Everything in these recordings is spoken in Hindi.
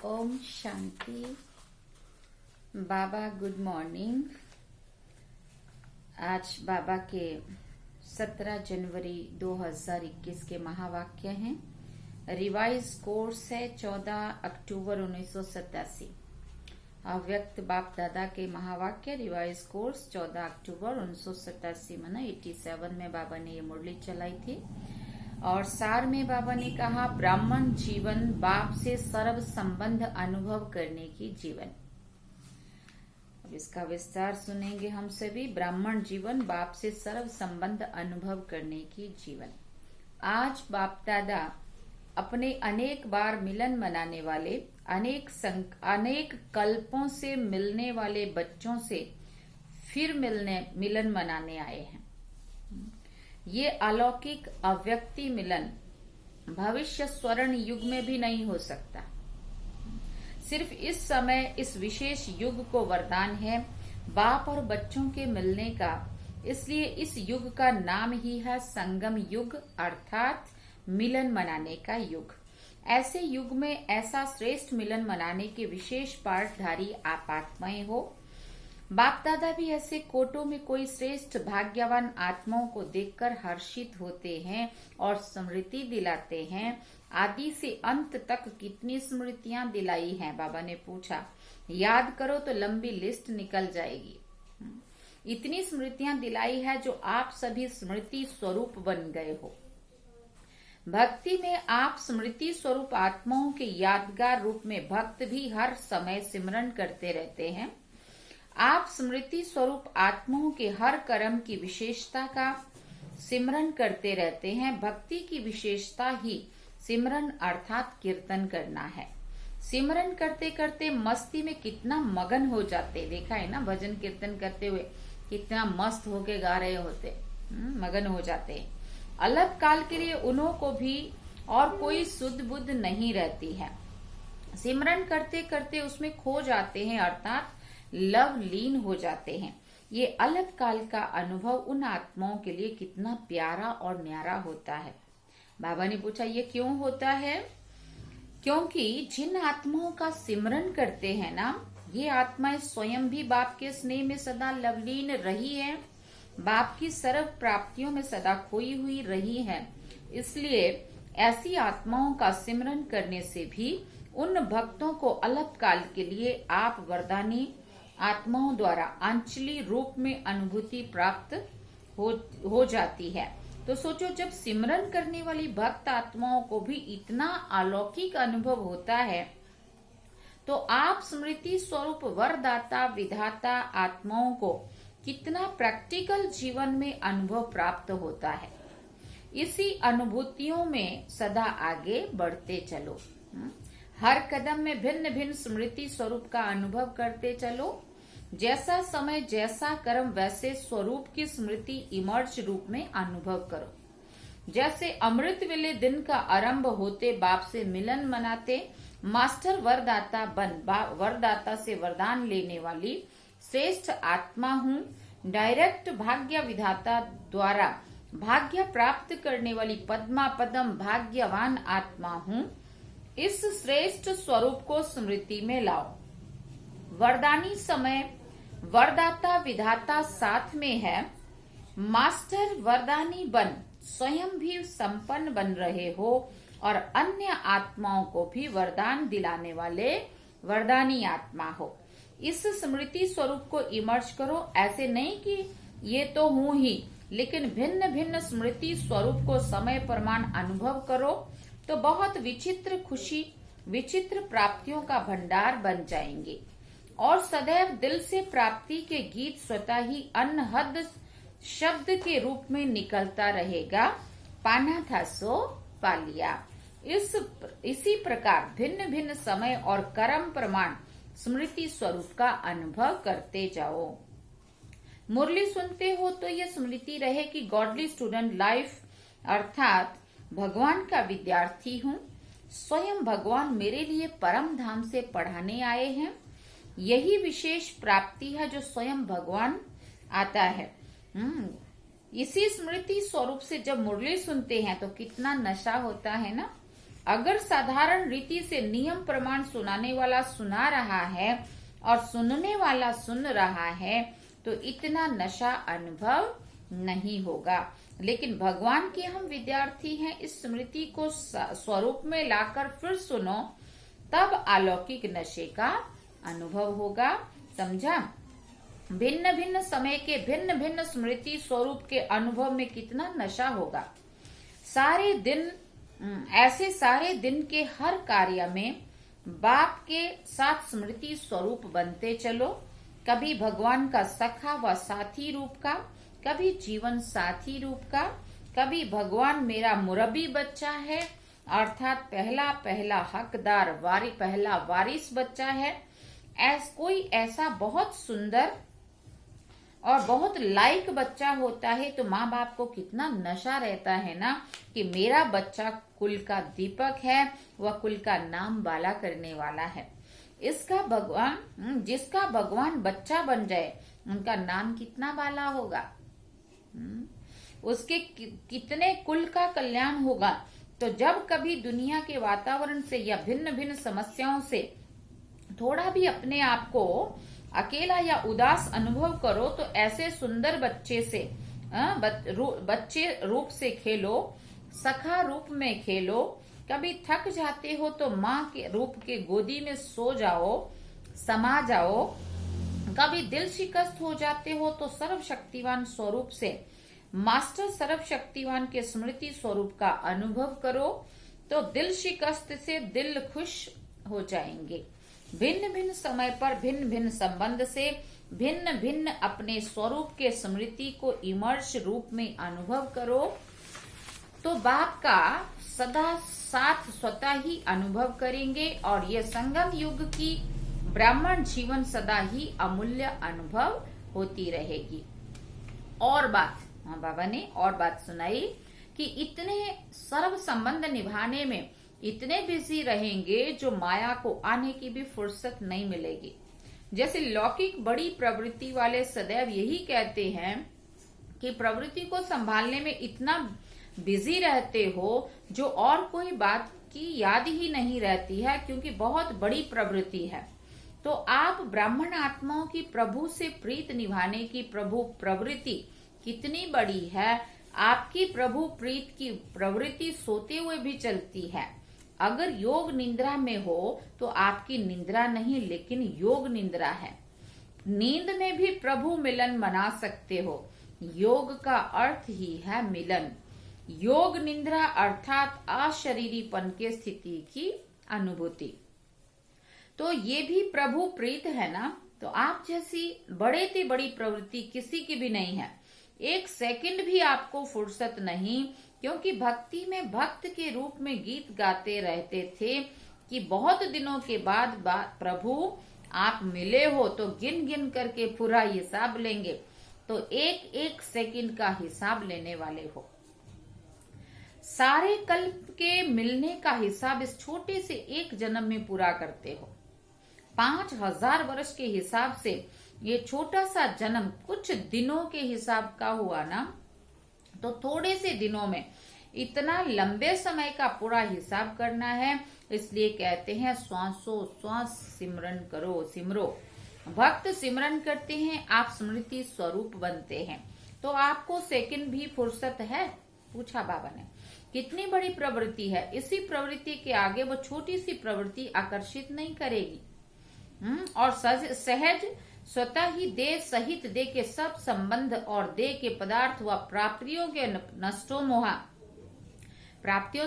ओम शांति। बाबा गुड मॉर्निंग। आज बाबा के 17 जनवरी 2021 के महावाक्य हैं। रिवाइज कोर्स है 14 अक्टूबर 1987। अव्यक्त बाप दादा के महावाक्य रिवाइज कोर्स 14 अक्टूबर 1987 माना 87 में बाबा ने ये मुरली चलाई थी। और सार में बाबा ने कहा ब्राह्मण जीवन बाप से सर्व संबंध अनुभव करने की जीवन। अब इसका विस्तार सुनेंगे हम सभी। ब्राह्मण जीवन बाप से सर्व संबंध अनुभव करने की जीवन। आज बाप दादा अपने अनेक बार मिलन मनाने वाले अनेक कल्पों से मिलने वाले बच्चों से फिर मिलन मनाने आए हैं। ये अलौकिक अव्यक्ति मिलन भविष्य स्वर्ण युग में भी नहीं हो सकता। सिर्फ इस समय इस विशेष युग को वरदान है बाप और बच्चों के मिलने का। इसलिए इस युग का नाम ही है संगम युग, अर्थात मिलन मनाने का युग। ऐसे युग में ऐसा श्रेष्ठ मिलन मनाने के विशेष पाठधारी आप आत्माएं हो। बाप दादा भी ऐसे कोटों में कोई श्रेष्ठ भाग्यवान आत्माओं को देखकर हर्षित होते हैं और स्मृति दिलाते हैं। आदि से अंत तक कितनी स्मृतियां दिलाई हैं? बाबा ने पूछा। याद करो तो लंबी लिस्ट निकल जाएगी। इतनी स्मृतियां दिलाई है जो आप सभी स्मृति स्वरूप बन गए हो। भक्ति में आप स्मृति स्वरूप आत्माओं के यादगार रूप में भक्त भी हर समय सिमरन करते रहते हैं। आप स्मृति स्वरूप आत्माओं के हर कर्म की विशेषता का सिमरन करते रहते हैं। भक्ति की विशेषता ही सिमरन अर्थात कीर्तन करना है। सिमरन करते करते मस्ती में कितना मगन हो जाते, देखा है ना? भजन कीर्तन करते हुए कितना मस्त होके गा रहे होते, मगन हो जाते। अलग काल के लिए उन्हों को भी और कोई सुध बुद्ध नहीं रहती है। सिमरन करते करते उसमें खो जाते हैं, अर्थात लव लीन हो जाते हैं। ये अलग काल का अनुभव उन आत्माओं के लिए कितना प्यारा और न्यारा होता है। बाबा ने पूछा ये क्यों होता है? क्योंकि जिन आत्माओं का सिमरन करते हैं ना, ये आत्माएं स्वयं भी बाप के स्नेह में सदा लवलीन रही हैं, बाप की सर्व प्राप्तियों में सदा खोई हुई रही हैं। इसलिए ऐसी आत्माओं का सिमरन करने से भी उन भक्तों को अलग काल के लिए आप वरदानी आत्माओं द्वारा आंचली रूप में अनुभूति प्राप्त हो जाती है। तो सोचो, जब सिमरन करने वाली भक्त आत्माओं को भी इतना अलौकिक अनुभव होता है, तो आप स्मृति स्वरूप वरदाता विधाता आत्माओं को कितना प्रैक्टिकल जीवन में अनुभव प्राप्त होता है। इसी अनुभूतियों में सदा आगे बढ़ते चलो। हर कदम में भिन्न भिन्न स्मृति स्वरूप का अनुभव करते चलो। जैसा समय जैसा कर्म वैसे स्वरूप की स्मृति इमर्ज रूप में अनुभव करो। जैसे अमृत वेले दिन का आरंभ होते बाप से मिलन मनाते मास्टर वरदाता वरदाता से वरदान लेने वाली श्रेष्ठ आत्मा हूँ। डायरेक्ट भाग्य विधाता द्वारा भाग्य प्राप्त करने वाली पद्मा पदम भाग्यवान आत्मा हूँ। इस श्रेष्ठ स्वरूप को स्मृति में लाओ। वरदानी समय वरदाता विधाता साथ में है। मास्टर वरदानी बन स्वयं भी संपन्न बन रहे हो और अन्य आत्माओं को भी वरदान दिलाने वाले वरदानी आत्मा हो। इस स्मृति स्वरूप को इमर्ज करो। ऐसे नहीं कि ये तो हूं ही, लेकिन भिन्न भिन्न स्मृति स्वरूप को समय प्रमाण अनुभव करो तो बहुत विचित्र खुशी, विचित्र प्राप्तियों का भंडार बन जाएंगे और सदैव दिल से प्राप्ति के गीत स्वतः ही अनहद शब्द के रूप में निकलता रहेगा। पाना था सो पा लिया। इसी प्रकार भिन्न भिन्न समय और कर्म प्रमाण स्मृति स्वरूप का अनुभव करते जाओ। मुरली सुनते हो तो ये स्मृति रहे कि गॉडली स्टूडेंट लाइफ अर्थात भगवान का विद्यार्थी हूँ। स्वयं भगवान मेरे लिए परम धाम से पढ़ाने आए हैं। यही विशेष प्राप्ति है जो स्वयं भगवान आता है। इसी स्मृति स्वरूप से जब मुरली सुनते हैं तो कितना नशा होता है ना। अगर साधारण रीति से नियम प्रमाण सुनाने वाला सुना रहा है और सुनने वाला सुन रहा है तो इतना नशा अनुभव नहीं होगा। लेकिन भगवान के हम विद्यार्थी हैं, इस स्मृति को स्वरूप में लाकर फिर सुनो, तब अलौकिक नशे का अनुभव होगा। समझा? भिन्न भिन्न समय के भिन्न भिन्न स्मृति स्वरूप के अनुभव में कितना नशा होगा। सारे दिन के हर कार्य में बाप के साथ स्मृति स्वरूप बनते चलो। कभी भगवान का सखा व साथी रूप का, कभी जीवन साथी रूप का, कभी भगवान मेरा मुरब्बी बच्चा है अर्थात पहला हकदार पहला वारिस बच्चा है। कोई ऐसा बहुत सुंदर और बहुत लाइक बच्चा होता है तो माँ बाप को कितना नशा रहता है ना कि मेरा बच्चा कुल का दीपक है, वह कुल का नाम बाला करने वाला है। जिसका भगवान बच्चा बन जाए उनका नाम कितना बाला होगा, उसके कितने कुल का कल्याण होगा। तो जब कभी दुनिया के वातावरण से या भिन्न भिन्न समस्याओं से थोड़ा भी अपने आप को अकेला या उदास अनुभव करो तो ऐसे सुंदर बच्चे रूप से खेलो, सखा रूप में खेलो। कभी थक जाते हो तो माँ के रूप के गोदी में सो जाओ, समा जाओ। कभी दिल शिकस्त हो जाते हो तो सर्वशक्तिवान स्वरूप से मास्टर सर्वशक्तिवान के स्मृति स्वरूप का अनुभव करो, तो दिल शिकस्त से दिल खुश हो जाएंगे। भिन्न भिन्न समय पर भिन्न भिन्न संबंध से भिन्न भिन्न अपने स्वरूप के स्मृति को इमर्श रूप में अनुभव करो, तो बाप का सदा साथ स्वतः ही अनुभव करेंगे और ये संगम युग की ब्राह्मण जीवन सदा ही अमूल्य अनुभव होती रहेगी। और बात बाबा ने और बात सुनाई कि इतने सर्व संबंध निभाने में इतने बिजी रहेंगे जो माया को आने की भी फुर्सत नहीं मिलेगी। जैसे लौकिक बड़ी प्रवृत्ति वाले सदैव यही कहते हैं कि प्रवृत्ति को संभालने में इतना बिजी रहते हो जो और कोई बात की याद ही नहीं रहती है क्योंकि बहुत बड़ी प्रवृत्ति है। तो आप ब्राह्मण आत्माओं की प्रभु से प्रीत निभाने की प्रवृत्ति कितनी बड़ी है। आपकी प्रभु प्रीत की प्रवृत्ति सोते हुए भी चलती है। अगर योग निद्रा में हो तो आपकी निद्रा नहीं लेकिन योग निद्रा है। नींद में भी प्रभु मिलन मना सकते हो। योग का अर्थ ही है मिलन। योग निद्रा अर्थात अशरीरीपन के स्थिति की अनुभूति। तो ये भी प्रभु प्रीत है ना। तो आप जैसी बड़े से बड़ी प्रवृत्ति किसी की भी नहीं है। एक सेकंड भी आपको फुर्सत नहीं, क्योंकि भक्ति में भक्त के रूप में गीत गाते रहते थे कि बहुत दिनों के बाद प्रभु आप मिले हो तो गिन गिन करके पूरा हिसाब लेंगे। तो एक एक सेकंड का हिसाब लेने वाले हो। सारे कल्प के मिलने का हिसाब इस छोटे से एक जन्म में पूरा करते हो। 5000 वर्ष के हिसाब से ये छोटा सा जन्म कुछ दिनों के हिसाब का हुआ ना। तो थोड़े से दिनों में इतना लंबे समय का पूरा हिसाब करना है। इसलिए कहते हैं श्वासों श्वास सिमरन करो, सिमरो। भक्त सिमरन करते हैं, आप स्मृति स्वरूप बनते हैं। तो आपको सेकंड भी फुर्सत है? पूछा बाबा ने। कितनी बड़ी प्रवृत्ति है, इसी प्रवृत्ति के आगे वो छोटी सी प्रवृत्ति आकर्षित नहीं करेगी। और सहज स्वतः ही देह सहित देह के सब संबंध और देह के पदार्थ व प्राप्तियों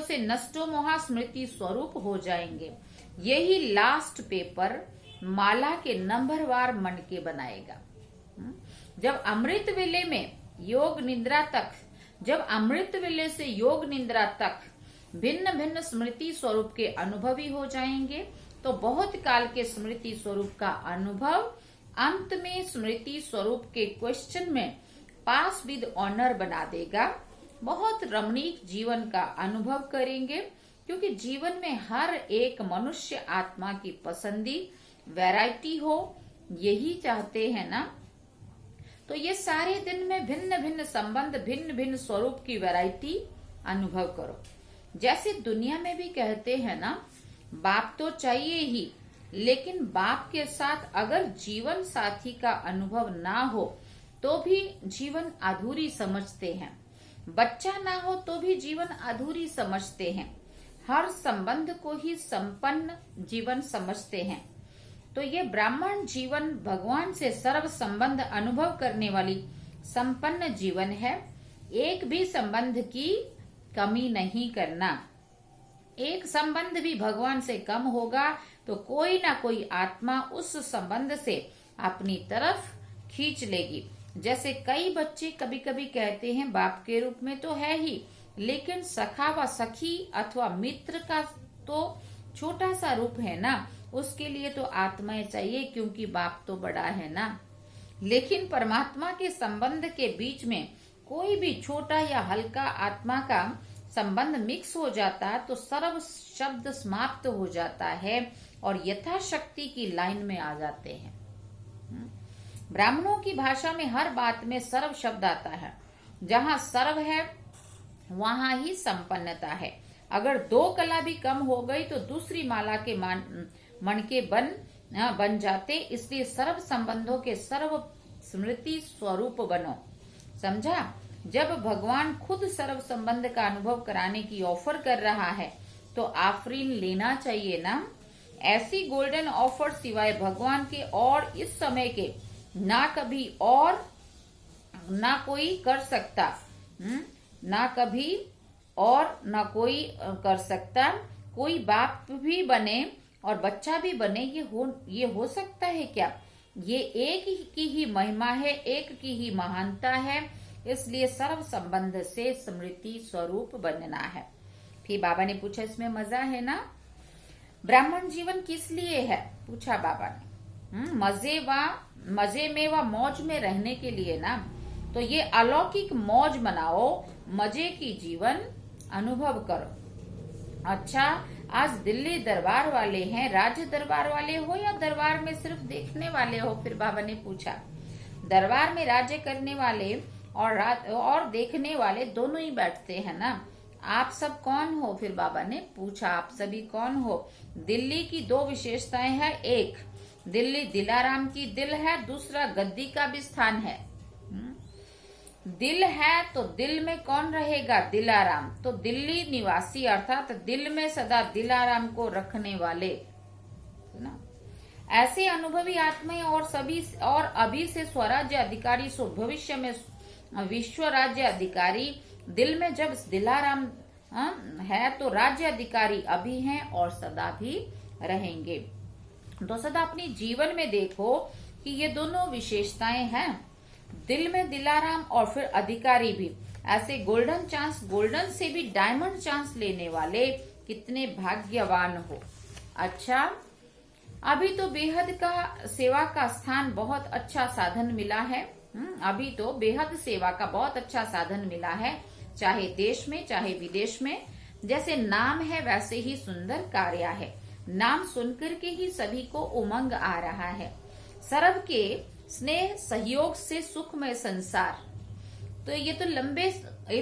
से नष्टो मोहा स्मृति स्वरूप हो जाएंगे। यही लास्ट पेपर माला के नंबरवार मन के बनाएगा। जब अमृत वेले से योग निद्रा तक भिन्न भिन्न स्मृति स्वरूप के अनुभवी हो जाएंगे, तो बहुत काल के स्मृति स्वरूप का अनुभव अंत में स्मृति स्वरूप के क्वेश्चन में पास विद ऑनर बना देगा। बहुत रमणीक जीवन का अनुभव करेंगे, क्योंकि जीवन में हर एक मनुष्य आत्मा की पसंदी वैरायटी हो, यही चाहते हैं ना। तो ये सारे दिन में भिन्न भिन्न संबंध भिन्न भिन्न स्वरूप की वैरायटी अनुभव करो। जैसे दुनिया में भी कहते हैं ना, बाप तो चाहिए ही, लेकिन बाप के साथ अगर जीवन साथी का अनुभव ना हो तो भी जीवन अधूरी समझते हैं। बच्चा ना हो तो भी जीवन अधूरी समझते हैं। हर संबंध को ही संपन्न जीवन समझते हैं। तो ये ब्राह्मण जीवन भगवान से सर्व संबंध अनुभव करने वाली संपन्न जीवन है। एक भी संबंध की कमी नहीं करना। एक संबंध भी भगवान से कम होगा तो कोई ना कोई आत्मा उस संबंध से अपनी तरफ खींच लेगी। जैसे कई बच्चे कभी कभी कहते हैं बाप के रूप में तो है ही, लेकिन सखा व सखी अथवा मित्र का तो छोटा सा रूप है ना, उसके लिए तो आत्माएं चाहिए, क्योंकि बाप तो बड़ा है ना। लेकिन परमात्मा के संबंध के बीच में कोई भी छोटा या हल्का आत्मा का संबंध मिक्स हो जाता तो सर्व शब्द समाप्त हो जाता है और यथाशक्ति की लाइन में आ जाते हैं। ब्राह्मणों की भाषा में हर बात में सर्व शब्द आता है। जहाँ सर्व है वहां ही संपन्नता है। अगर दो कला भी कम हो गई तो दूसरी माला के मन के बन जाते। इसलिए सर्व संबंधों के सर्व स्मृति स्वरूप बनो। समझा? जब भगवान खुद सर्व संबंध का अनुभव कराने की ऑफर कर रहा है तो आफरीन लेना चाहिए ना। ऐसी गोल्डन ऑफर सिवाय भगवान के और इस समय के ना कभी और ना कोई कर सकता। ना कभी और ना कोई कर सकता। कोई बाप भी बने और बच्चा भी बने, ये हो सकता है क्या? ये एक की ही महिमा है, एक की ही महानता है। इसलिए सर्व संबंध से स्मृति स्वरूप बनना है। फिर बाबा ने पूछा, इसमें मजा है ना? ब्राह्मण जीवन किस लिए है? पूछा बाबा ने। मजे में व मौज में रहने के लिए ना। तो ये अलौकिक मौज मनाओ, मजे की जीवन अनुभव करो। अच्छा, आज दिल्ली दरबार वाले हैं, राज्य दरबार वाले हो या दरबार में सिर्फ देखने वाले हो? फिर बाबा ने पूछा। दरबार में राज्य करने वाले और देखने वाले दोनों ही बैठते हैं ना। आप सब कौन हो? फिर बाबा ने पूछा, आप सभी कौन हो? दिल्ली की दो विशेषताएं हैं। एक, दिल्ली दिलाराम की दिल है, दूसरा गद्दी का भी स्थान है। दिल है तो दिल में कौन रहेगा? दिलाराम। तो दिल्ली निवासी अर्थात दिल में सदा दिलाराम को रखने वाले ना। ऐसे अनुभवी आत्माएं और अभी से स्वराज्य अधिकारी सो भविष्य में विश्व राज्य अधिकारी। दिल में जब दिलाराम है तो राज्य अधिकारी अभी हैं और सदा भी रहेंगे। तो सदा अपनी जीवन में देखो कि ये दोनों विशेषताएं हैं, दिल में दिलाराम और फिर अधिकारी भी। ऐसे गोल्डन से भी डायमंड चांस लेने वाले कितने भाग्यवान हो। अच्छा, अभी तो बेहद का सेवा का स्थान बहुत अच्छा साधन मिला है। अभी तो बेहद सेवा का बहुत अच्छा साधन मिला है, चाहे देश में चाहे विदेश में। जैसे नाम है वैसे ही सुंदर कार्य है। नाम सुनकर के ही सभी को उमंग आ रहा है। सर्व के स्नेह सहयोग से सुखमय संसार। तो ये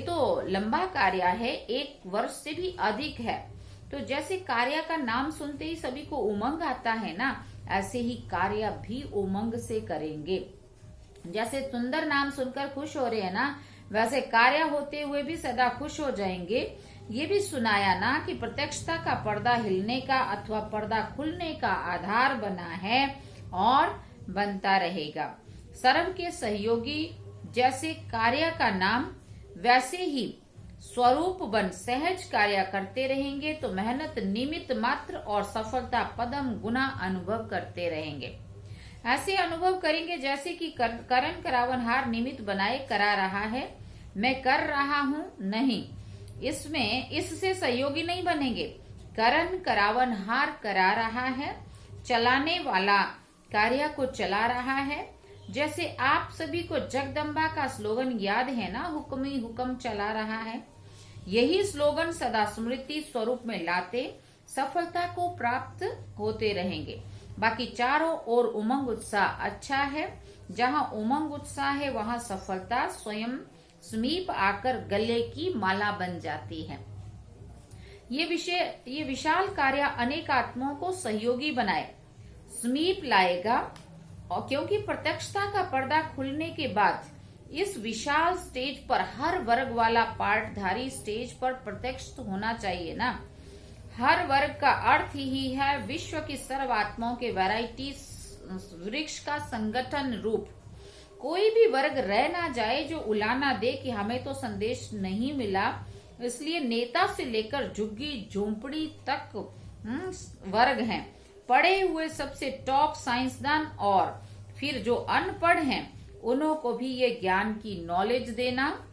तो लंबा कार्य है, 1 वर्ष से भी अधिक है। तो जैसे कार्य का नाम सुनते ही सभी को उमंग आता है ना, ऐसे ही कार्य भी उमंग से करेंगे। जैसे सुंदर नाम सुनकर खुश हो रहे हैं ना, वैसे कार्य होते हुए भी सदा खुश हो जाएंगे। ये भी सुनाया ना कि प्रत्यक्षता का पर्दा हिलने का अथवा पर्दा खुलने का आधार बना है और बनता रहेगा। सर्व के सहयोगी जैसे कार्य का नाम वैसे ही स्वरूप बन सहज कार्य करते रहेंगे तो मेहनत निमित्त मात्र और सफलता पदम गुना अनुभव करते रहेंगे। ऐसे अनुभव करेंगे जैसे कि करण करावन हार निमित्त बनाए करा रहा है, मैं कर रहा हूँ नहीं। इससे सहयोगी नहीं बनेंगे। करण करावन हार करा रहा है, चलाने वाला कार्य को चला रहा है। जैसे आप सभी को जगदम्बा का स्लोगन याद है ना, हुक्म ही हुक्म चला रहा है। यही स्लोगन सदा स्मृति स्वरूप में लाते सफलता को प्राप्त होते रहेंगे। बाकी चारों ओर उमंग उत्साह अच्छा है। जहाँ उमंग उत्साह है वहाँ सफलता स्वयं समीप आकर गले की माला बन जाती है। ये विशाल कार्य अनेक आत्माओं को सहयोगी बनाए, समीप लाएगा। और क्योंकि प्रत्यक्षता का पर्दा खुलने के बाद इस विशाल स्टेज पर हर वर्ग वाला पार्टधारी स्टेज पर प्रत्यक्ष होना चाहिए ना। हर वर्ग का अर्थ ही है विश्व की सर्व आत्माओं के वैरायटी वृक्ष का संगठन रूप। कोई भी वर्ग रह ना जाए जो उलाना दे कि हमें तो संदेश नहीं मिला। इसलिए नेता से लेकर झुग्गी झोंपड़ी तक वर्ग हैं। पढ़े हुए सबसे टॉप साइंसदान और फिर जो अनपढ़ हैं उन्हों को भी ये ज्ञान की नॉलेज देना,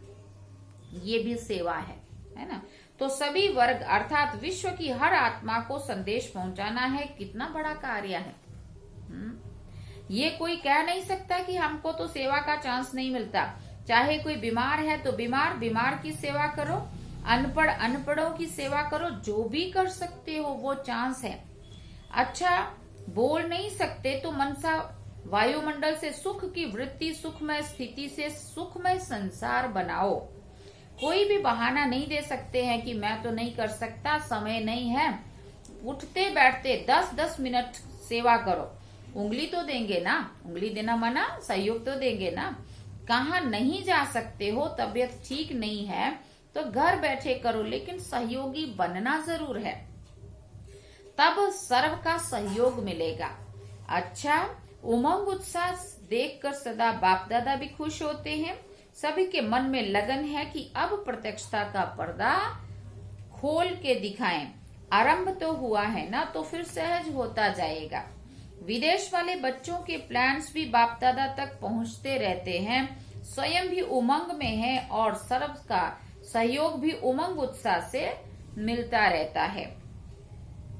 ये भी सेवा है ना। तो सभी वर्ग अर्थात विश्व की हर आत्मा को संदेश पहुंचाना है। कितना बड़ा कार्य है। ये कोई कह नहीं सकता कि हमको तो सेवा का चांस नहीं मिलता। चाहे कोई बीमार है तो बीमार की सेवा करो, अनपढ़ों की सेवा करो, जो भी कर सकते हो वो चांस है। अच्छा बोल नहीं सकते तो मनसा वायुमंडल से सुख की वृत्ति, सुखमय स्थिति से सुखमय संसार बनाओ। कोई भी बहाना नहीं दे सकते हैं कि मैं तो नहीं कर सकता, समय नहीं है। उठते बैठते 10-10 मिनट सेवा करो। उंगली तो देंगे ना, उंगली देना मना, सहयोग तो देंगे ना। कहाँ नहीं जा सकते हो, तबीयत ठीक नहीं है तो घर बैठे करो, लेकिन सहयोगी बनना जरूर है, तब सर्व का सहयोग मिलेगा। अच्छा उमंग उत्साह देखकर सदा बाप दादा भी खुश होते हैं। सभी के मन में लगन है कि अब प्रत्यक्षता का पर्दा खोल के दिखाएं। आरंभ तो हुआ है ना, तो फिर सहज होता जाएगा। विदेश वाले बच्चों के प्लान्स भी बाप दादा तक पहुंचते रहते हैं। स्वयं भी उमंग में है और सर्व का सहयोग भी उमंग उत्साह से मिलता रहता है।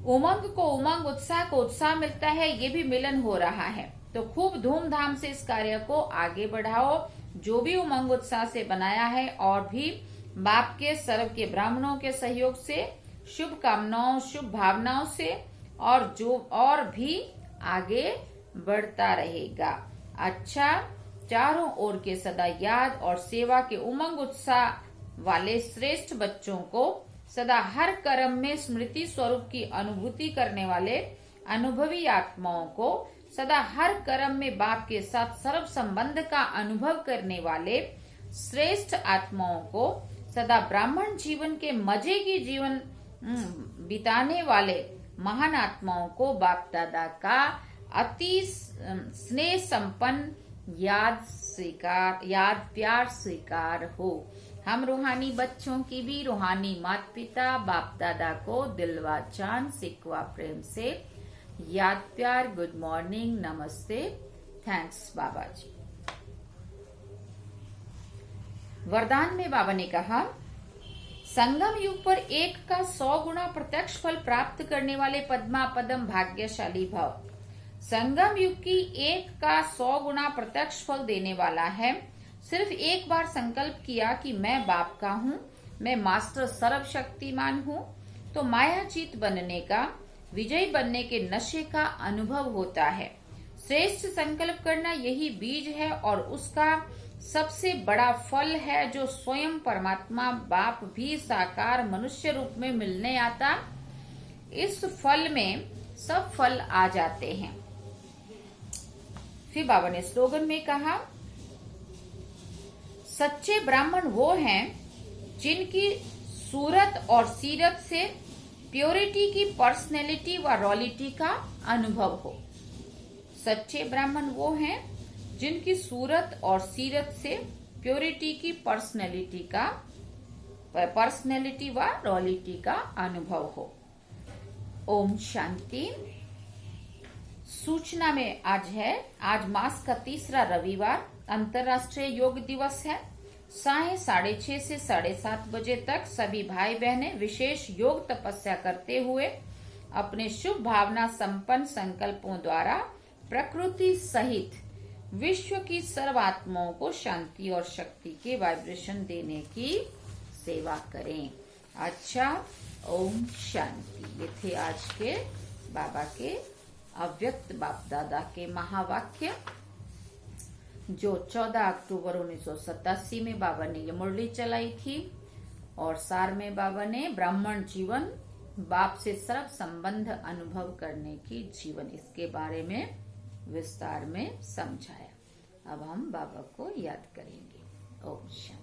उमंग को उमंग, उत्साह को उत्साह मिलता है, ये भी मिलन हो रहा है। तो खूब धूमधाम से इस कार्य को आगे बढ़ाओ। जो भी उमंग उत्साह से बनाया है और भी बाप के सर्व के ब्राह्मणों के सहयोग से, शुभ कामनाओं शुभ भावनाओं से और भी आगे बढ़ता रहेगा। अच्छा चारों ओर के सदा याद और सेवा के उमंग उत्साह वाले श्रेष्ठ बच्चों को सदा हर कर्म में स्मृति स्वरूप की अनुभूति करने वाले अनुभवी आत्माओं को सदा हर कर्म में बाप के साथ सर्व संबंध का अनुभव करने वाले श्रेष्ठ आत्माओं को सदा ब्राह्मण जीवन के मजे की जीवन बिताने वाले महान आत्माओं को बाप दादा का अति स्नेह संपन्न याद प्यार स्वीकार हो। हम रूहानी बच्चों की भी रूहानी माता पिता बाप दादा को दिलवा चांद सिकवा प्रेम से याद प्यार, गुड मॉर्निंग, नमस्ते, थैंक्स बाबा जी। वरदान में बाबा ने कहा, संगम युग पर 1 का 100 गुना प्रत्यक्ष फल प्राप्त करने वाले पद्मा पदम भाग्यशाली भव। संगम युग की 1 का 100 गुना प्रत्यक्ष फल देने वाला है। सिर्फ एक बार संकल्प किया कि मैं बाप का हूँ, मैं मास्टर सर्वशक्तिमान हूँ, तो मायाजीत बनने का, विजयी बनने के नशे का अनुभव होता है। श्रेष्ठ संकल्प करना यही बीज है और उसका सबसे बड़ा फल है, जो स्वयं परमात्मा बाप भी साकार मनुष्य रूप में मिलने आता। इस फल में सब फल आ जाते हैं। फिर बाबा ने स्लोगन में कहा, सच्चे ब्राह्मण वो हैं जिनकी सूरत और सीरत से प्योरिटी की पर्सनैलिटी व रॉयल्टी का अनुभव हो। सच्चे ब्राह्मण वो हैं जिनकी सूरत और सीरत से प्योरिटी की पर्सनैलिटी व रॉयल्टी का अनुभव हो। ओम शांति। सूचना में आज मास का 3रा रविवार अंतर्राष्ट्रीय योग दिवस है। 6:30 से 7:30 बजे तक सभी भाई बहनें विशेष योग तपस्या करते हुए अपने शुभ भावना संपन्न संकल्पों द्वारा प्रकृति सहित विश्व की सर्व आत्माओं को शांति और शक्ति के वाइब्रेशन देने की सेवा करें। अच्छा, ओम शांति। ये थे आज के बाबा के अव्यक्त बाप दादा के महावाक्य, जो 14 अक्टूबर 1987 में बाबा ने ये मुरली चलाई थी। और सार में बाबा ने ब्राह्मण जीवन, बाप से सर्व संबंध अनुभव करने की जीवन, इसके बारे में विस्तार में समझाया। अब हम बाबा को याद करेंगे। ओम शांति।